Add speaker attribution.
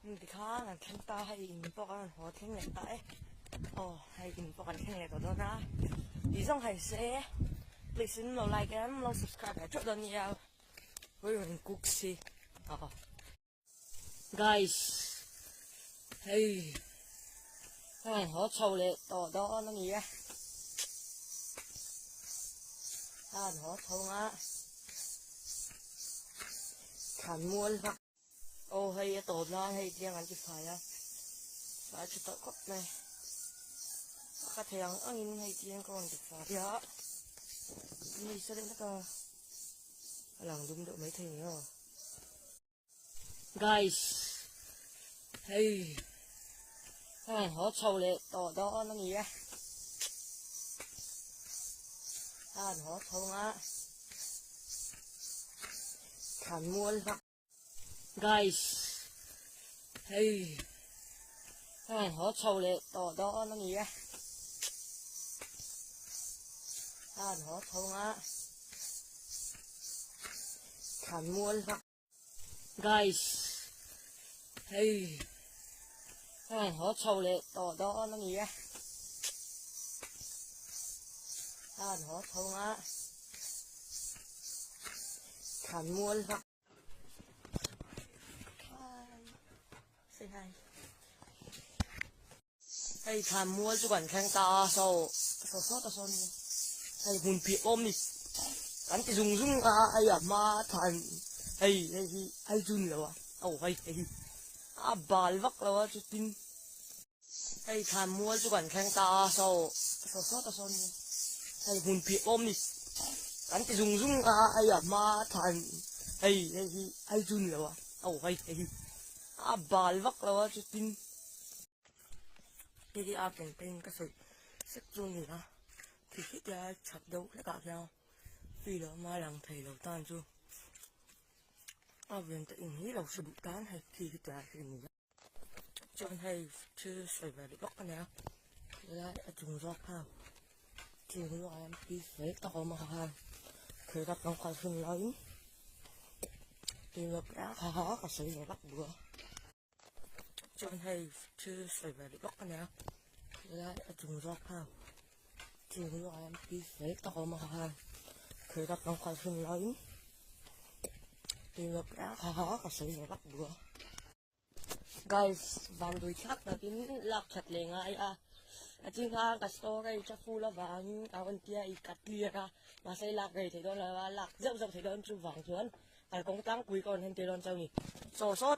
Speaker 1: thì khó là chúng ta hay bỏ cái họ thiên lệ tại hay bỏ cái thiên lệ của nó ra thì xong hay sẽ lịch sử lo like em lo subscribe để chốt đơn nhiều với mình cuộc si guys hey họ sâu lệ tỏ đó nó gì á họ sâu á khẩn muôn hoặc hay tổ nó hay riêng ăn chỉ phải á phải chỉ tội cốt này các thầy ăn in hay riêng còn chỉ phải đó đi sẽ đến các lòng đúng độ mấy thầy nữa guys hey họ sâu lệ tỏ đó nó gì á họ sâu á khẩn muôn hoặc guys hey họ sâu lệ tỏ đó nó gì á họ sâu á khẩn muôn hoặc guys hey họ sâu lệ tỏ đó nó gì á họ sâu á khẩn muôn hoặc say hi hay khẩn muôn chứ còn khang ta sâu sót ta son hay hùn phía ôm đi cắn cái dùng ai mà thành hay run rồi hay bal vắc rồi chứ tin hay khẩn muôn chứ còn khang ta sâu sót ta son hay hùn phía ôm đi cắn cái dùng ai mà thành hay run rồi hay bal vắc rồi chứ tin đi bên cái sự sức run gì đó thì khi ra chặt đấu lại gặp nhau vì đó mai làng thầy đầu tan chưa viện tự nghĩ đầu sự bị tán hay khi ra cái gì cho hay chưa xảy về để bắt cái nào lại trùng gió cao thì nó em đi với to mà ha khi gặp nó còn không lớn thì ngược đã khó cả sự để bắt bữa cho hay chưa xảy về để bắt cái nào lại trùng gió cao thì nó em đi với to mà ha khi gặp nó còn không lớn thì ngược đã khó cả sự để bắt bữa guys vàng đuôi chắc là tính lạc chặt liền ai chính ha cái story chắc phu là vàng bên kia cắt kia ra mà xây lạc này thì đó là lạc rộng rộng thì đó chú vàng chuan công tăng quý còn hơn tiền sau nhỉ số số